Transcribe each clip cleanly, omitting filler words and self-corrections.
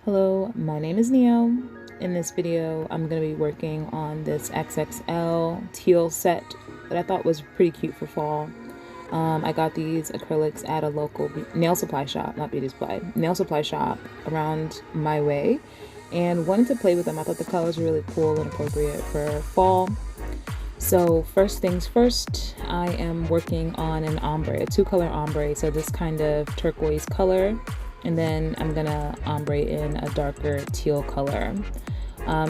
Hello, my name is Neo. In this video, I'm going to be working on this XXL teal set that I thought was pretty cute for fall. I got these acrylics at a local nail supply shop, not beauty supply, nail supply shop around my way, and wanted to play with them. I thought the colors were really cool and appropriate for fall. So first things first, I am working on an ombre, a two-color ombre, so this kind of turquoise color, and then I'm gonna ombre in a darker teal color.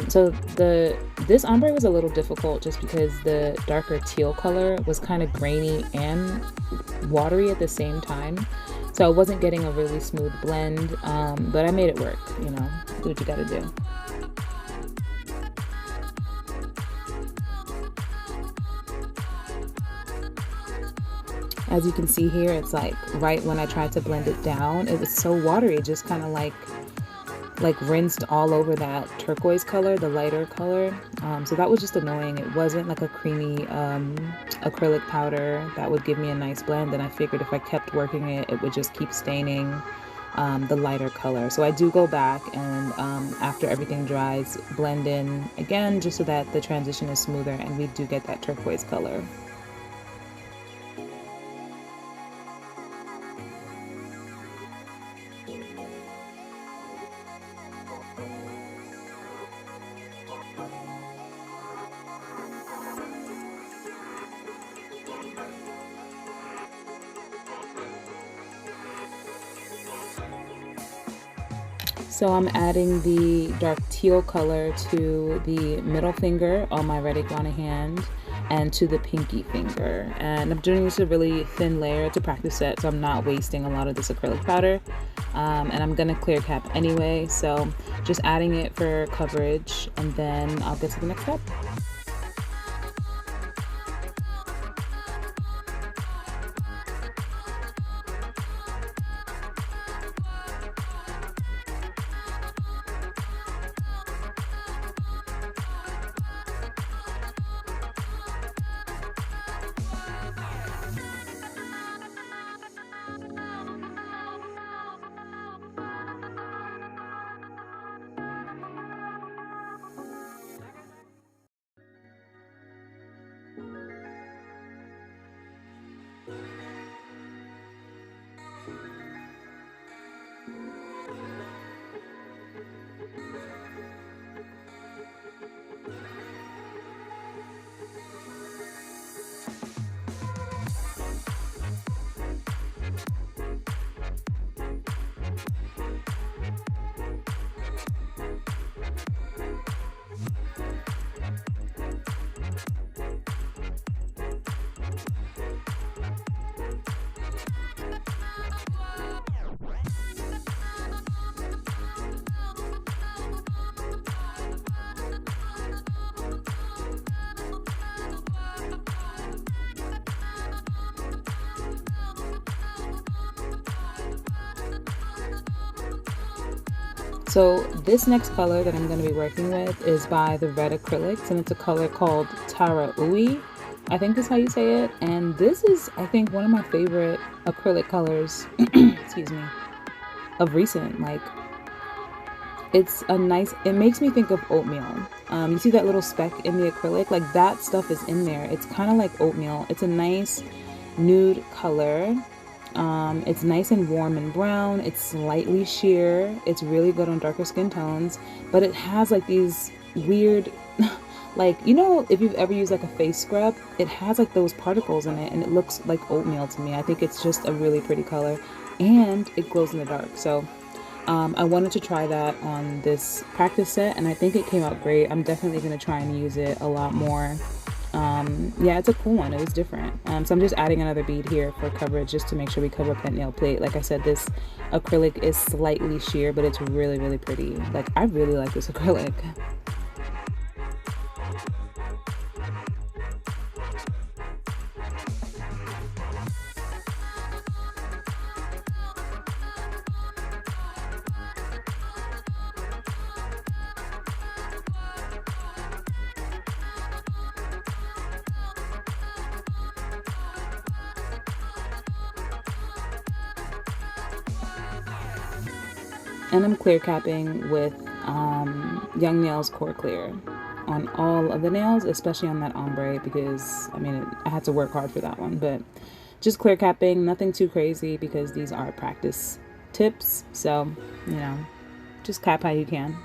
So this ombre was a little difficult just because the darker teal color was kind of grainy and watery at the same time. So I wasn't getting a really smooth blend, but I made it work, you know, do what you gotta do. As you can see here, it's like right when I tried to blend it down, it was so watery, it just kind of like rinsed all over that turquoise color, the lighter color. So that was just annoying. It wasn't like a creamy acrylic powder that would give me a nice blend, and I figured if I kept working it, it would just keep staining the lighter color. So I do go back and after everything dries, blend in again just so that the transition is smoother and we do get that turquoise color. So I'm adding the dark teal color to the middle finger on my red iguana hand and to the pinky finger. And I'm doing this a really thin layer to practice set, so I'm not wasting a lot of this acrylic powder. And I'm gonna clear cap anyway, so just adding it for coverage, and then I'll get to the next step. So this next color that I'm going to be working with is by the Red Acrylics, and it's a color called Tara Ui, I think is how you say it. And this is, I think, one of my favorite acrylic colors, excuse me, of recent. Like, it's a nice, it makes me think of oatmeal. You see that little speck in the acrylic? Like, that stuff is in there. It's kind of like oatmeal. It's a nice nude color. It's nice and warm and brown. It's slightly sheer. It's really good on darker skin tones, but it has like these weird, like, you know, if you've ever used like a face scrub, it has like those particles in it, and it looks like oatmeal to me. I think it's just a really pretty color, and it glows in the dark. So I wanted to try that on this practice set, and I think it came out great. I'm definitely going to try and use it a lot more. Yeah, it's a cool one. It was different. So I'm just adding another bead here for coverage, just to make sure we cover up that nail plate. Like I said, this acrylic is slightly sheer, but it's really, really pretty. Like, I really like this acrylic. And I'm clear capping with Young Nails Core Clear on all of the nails, especially on that ombre, because I mean, I had to work hard for that one, but just clear capping, nothing too crazy because these are practice tips. So, you know, just cap how you can.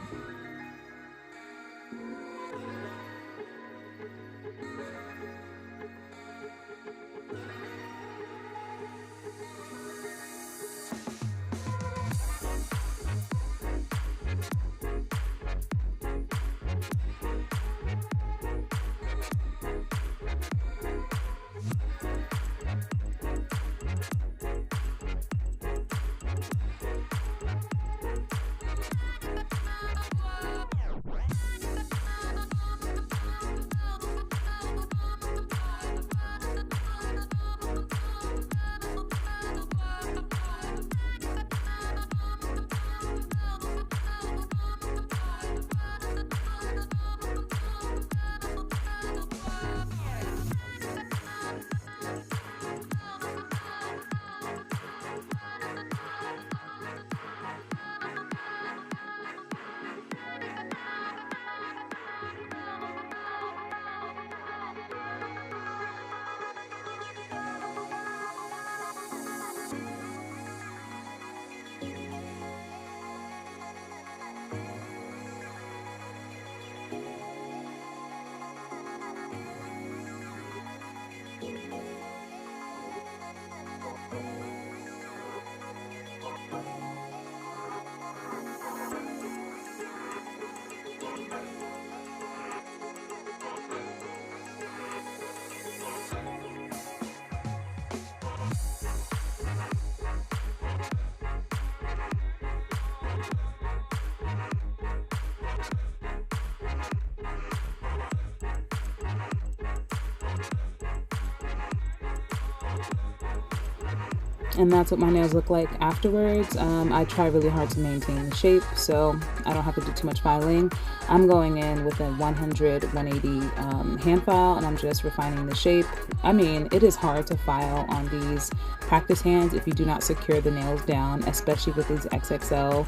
And that's what my nails look like afterwards. I try really hard to maintain the shape so I don't have to do too much filing. I'm going in with a 100-180 hand file, and I'm just refining the shape. I mean, it is hard to file on these practice hands if you do not secure the nails down, especially with these XXL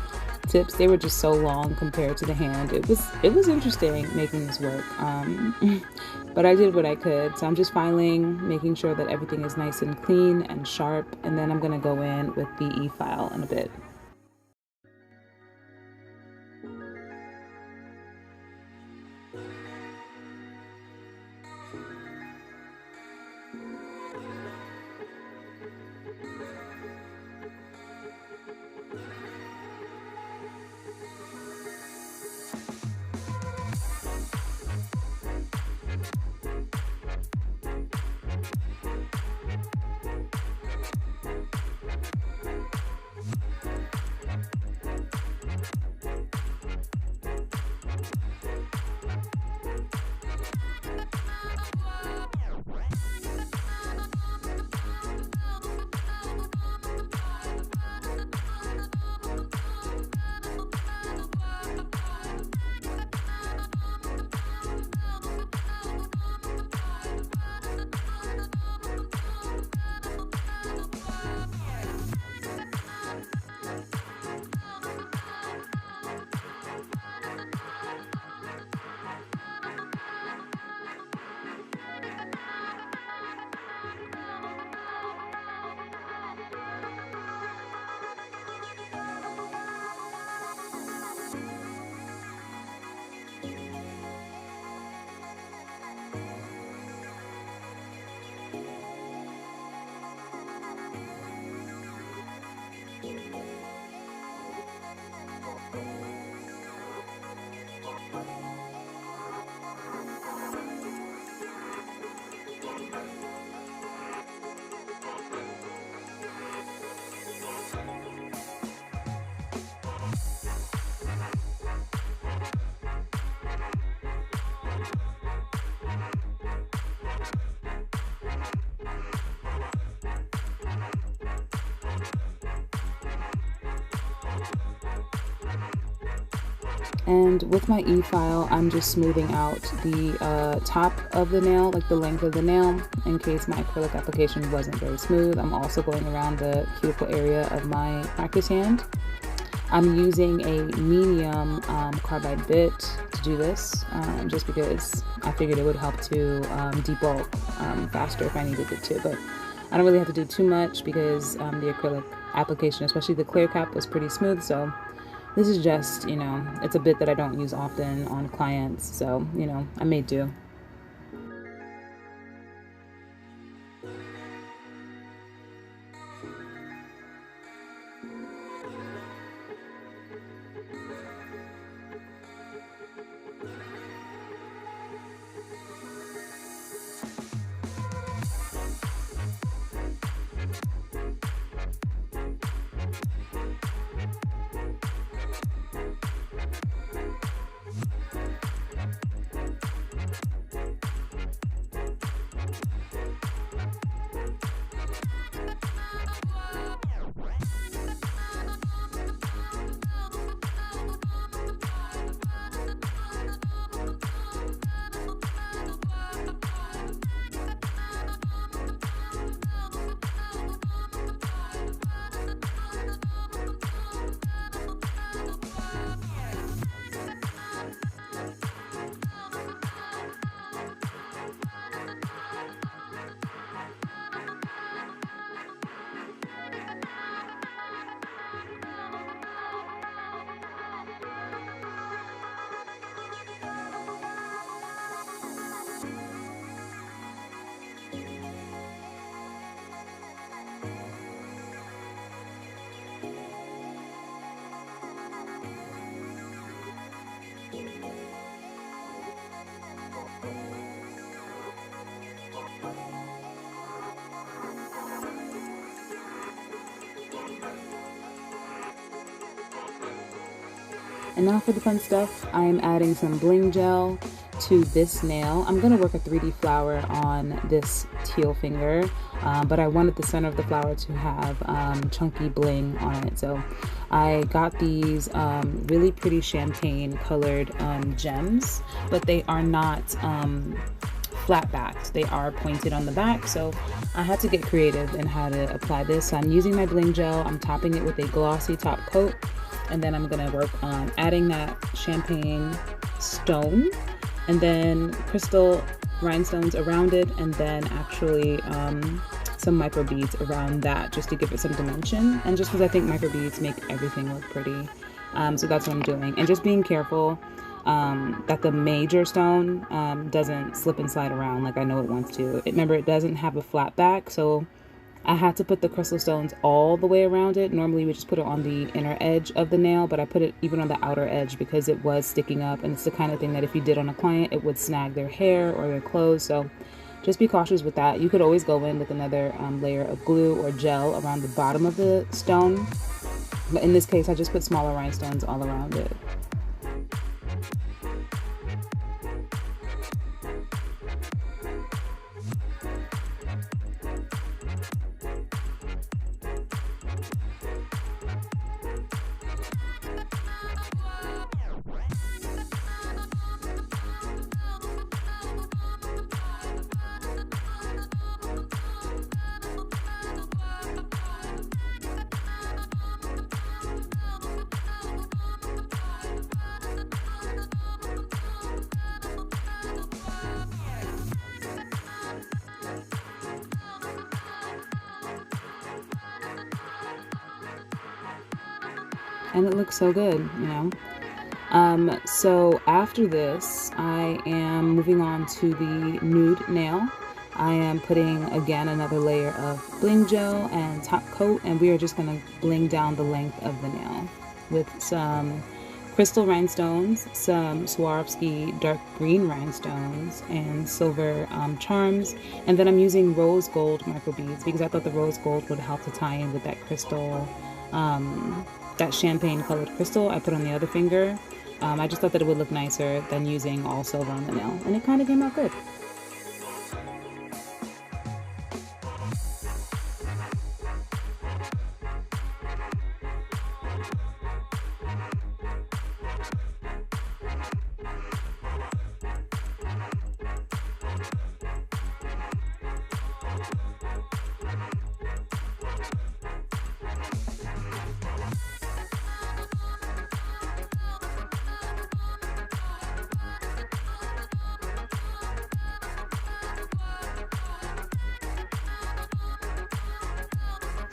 tips. They were just so long compared to the hand. It was interesting making this work, but I did what I could. So I'm just filing, making sure that everything is nice and clean and sharp, and then I'm gonna go in with the e-file in a bit. And with my e-file, I'm just smoothing out the top of the nail, like the length of the nail, in case my acrylic application wasn't very smooth. I'm also going around the cuticle area of my practice hand. I'm using a medium carbide bit to do this, just because I figured it would help to debulk faster if I needed it to. But I don't really have to do too much because the acrylic application, especially the clear cap, was pretty smooth. So this is just, it's a bit that I don't use often on clients. So, I may do. And now for the fun stuff, I'm adding some bling gel to this nail. I'm gonna work a 3D flower on this teal finger, but I wanted the center of the flower to have chunky bling on it. So I got these really pretty champagne colored gems, but they are not flat backed. They are pointed on the back. So I had to get creative in how to apply this. So I'm using my bling gel. I'm topping it with a glossy top coat. And then I'm gonna work on adding that champagne stone and then crystal rhinestones around it, and then actually some micro beads around that just to give it some dimension, and just because I think micro beads make everything look pretty. So that's what I'm doing, and just being careful that the major stone doesn't slip and slide around like I know it wants to. Remember, it doesn't have a flat back, so I had to put the crystal stones all the way around it. Normally we just put it on the inner edge of the nail, but I put it even on the outer edge because it was sticking up, and it's the kind of thing that if you did on a client, it would snag their hair or their clothes. So just be cautious with that. You could always go in with another layer of glue or gel around the bottom of the stone, but in this case I just put smaller rhinestones all around it. And it looks so good, you know. So after this, I am moving on to the nude nail. I am putting again another layer of bling gel and top coat, and we are just gonna bling down the length of the nail with some crystal rhinestones, some Swarovski dark green rhinestones, and silver charms. And then I'm using rose gold micro beads because I thought the rose gold would help to tie in with that crystal, that champagne colored crystal I put on the other finger. I just thought that it would look nicer than using all silver on the nail, and it kind of came out good.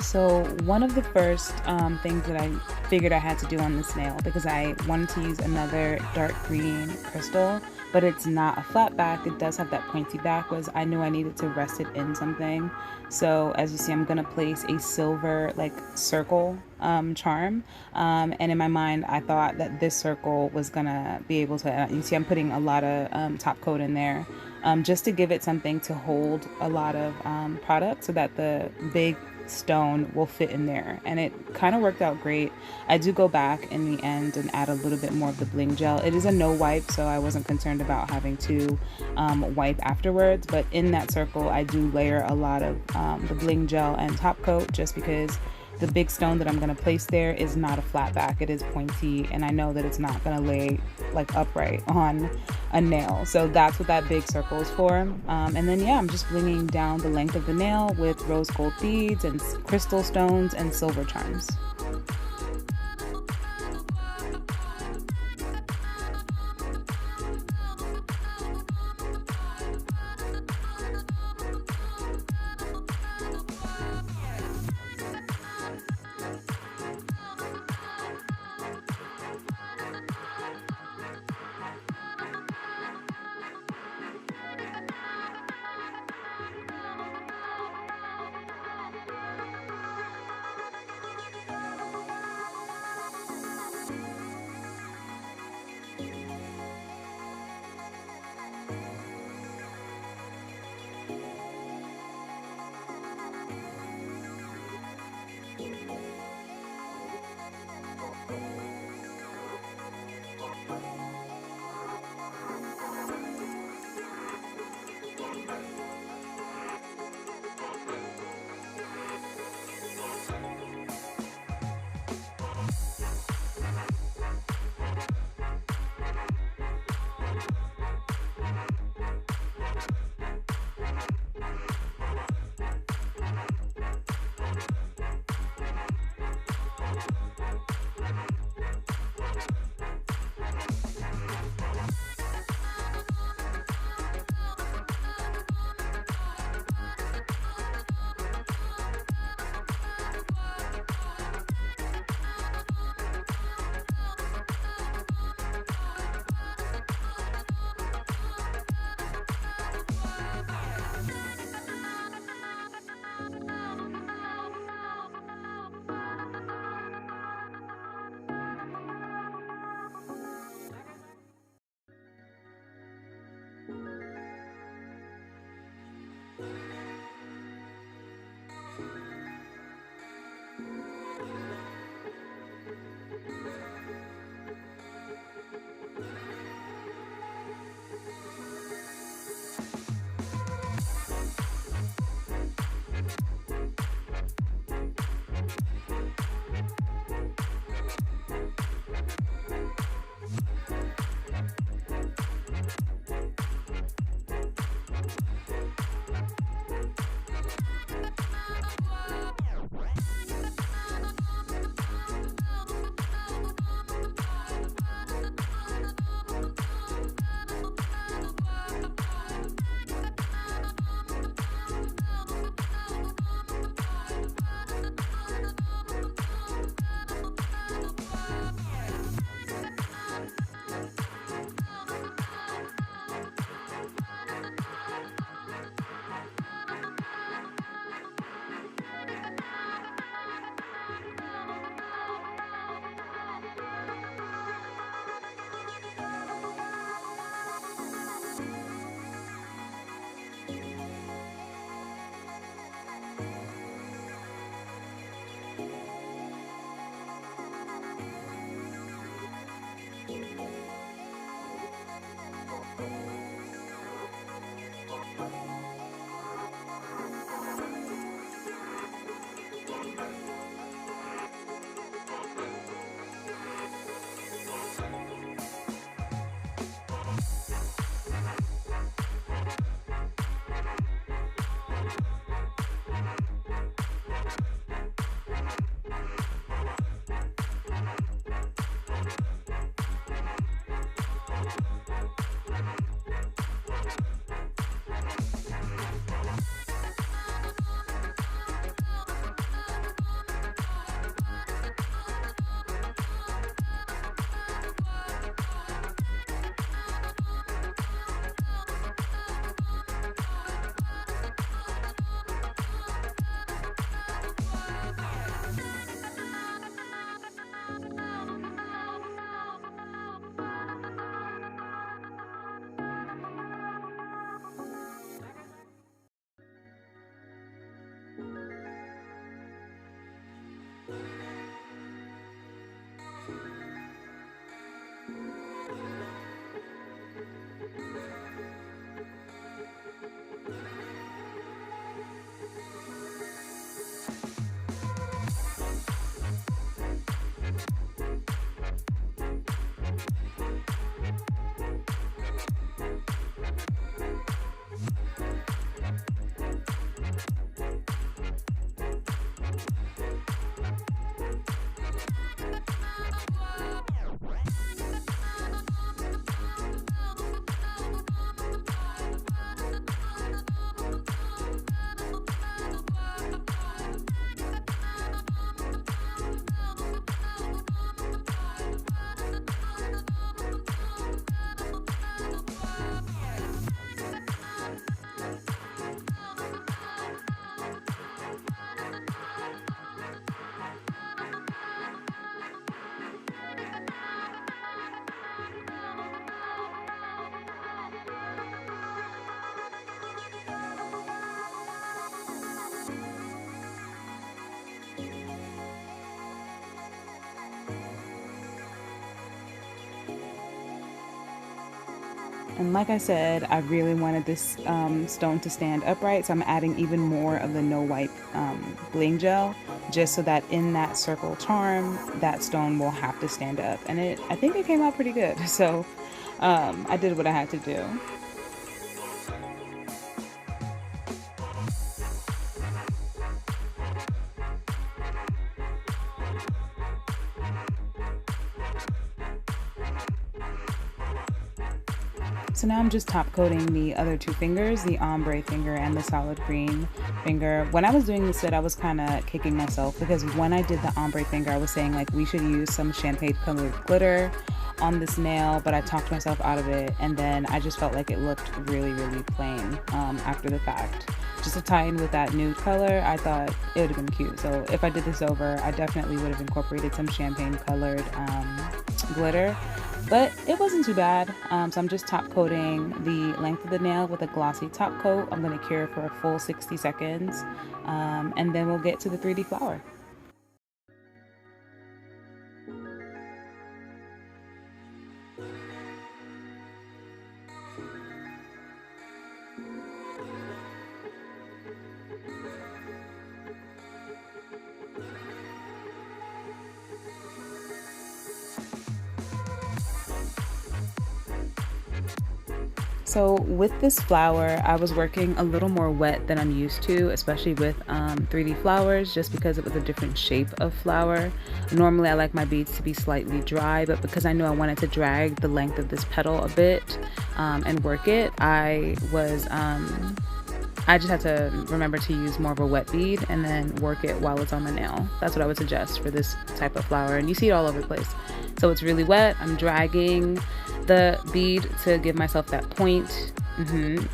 So one of the first things that I figured I had to do on this nail, because I wanted to use another dark green crystal, but it's not a flat back, it does have that pointy back, was I knew I needed to rest it in something. So as you see, I'm gonna place a silver like circle charm, and in my mind I thought that this circle was gonna be able to, you see I'm putting a lot of top coat in there, just to give it something to hold a lot of product so that the big stone will fit in there, and it kind of worked out great. I do go back in the end and add a little bit more of the bling gel. It is a no wipe, so I wasn't concerned about having to wipe afterwards, but in that circle I do layer a lot of the bling gel and top coat, just because the big stone that I'm going to place there is not a flat back, it is pointy, and I know that it's not going to lay like upright on a nail. So that's what that big circle is for. And then yeah, I'm just blinging down the length of the nail with rose gold beads and crystal stones and silver charms. And like I said, I really wanted this stone to stand upright, so I'm adding even more of the no wipe bling gel, just so that in that circle charm, that stone will have to stand up. And I think it came out pretty good. So I did what I had to do. So now I'm just top coating the other two fingers, the ombre finger and the solid green finger. When I was doing this set, I was kind of kicking myself because when I did the ombre finger, I was saying like we should use some champagne colored glitter on this nail, but I talked myself out of it, and then I just felt like it looked really, really plain after the fact. Just to tie in with that nude color, I thought it would have been cute. So if I did this over, I definitely would have incorporated some champagne colored glitter. But it wasn't too bad. So I'm just top coating the length of the nail with a glossy top coat. I'm going to cure for a full 60 seconds. And then we'll get to the 3D flower. So with this flower, I was working a little more wet than I'm used to, especially with 3D flowers, just because it was a different shape of flower. Normally I like my beads to be slightly dry, but because I knew I wanted to drag the length of this petal a bit and work it, I just had to remember to use more of a wet bead and then work it while it's on the nail. That's what I would suggest for this type of flower, and you see it all over the place. So it's really wet. I'm dragging the bead to give myself that point.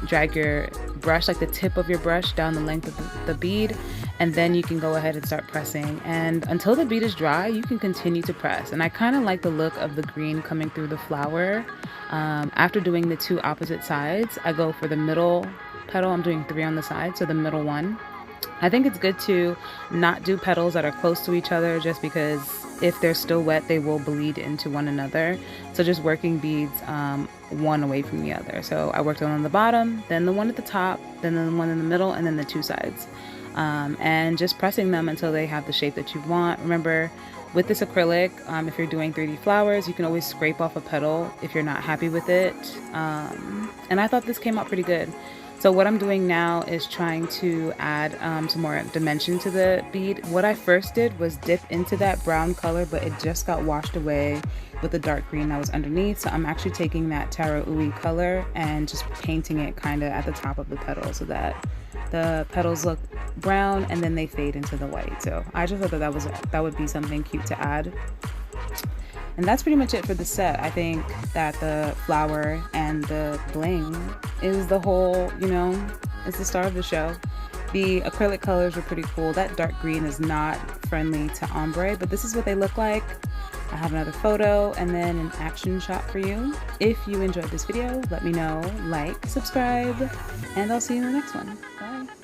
Drag your brush, like the tip of your brush, down the length of the bead, and then you can go ahead and start pressing. And until the bead is dry, you can continue to press. And I kind of like the look of the green coming through the flower. After doing the two opposite sides, I go for the middle petal. I'm doing 3 on the side, so the middle one. I think it's good to not do petals that are close to each other, just because if they're still wet, they will bleed into one another. So just working beads one away from the other. So I worked on the bottom, then the one at the top, then the one in the middle, and then the two sides. And just pressing them until they have the shape that you want. Remember, with this acrylic, if you're doing 3D flowers, you can always scrape off a petal if you're not happy with it. And I thought this came out pretty good. So what I'm doing now is trying to add some more dimension to the bead. What I first did was dip into that brown color, but it just got washed away with the dark green that was underneath. So I'm actually taking that Tara Ui color and just painting it kind of at the top of the petal so that the petals look brown and then they fade into the white. So I just thought that would be something cute to add. And that's pretty much it for the set. I think that the flower and the bling is the whole, it's the star of the show. The acrylic colors were pretty cool. That dark green is not friendly to ombre, but this is what they look like. I have another photo and then an action shot for you. If you enjoyed this video, let me know, like, subscribe, and I'll see you in the next one. Bye.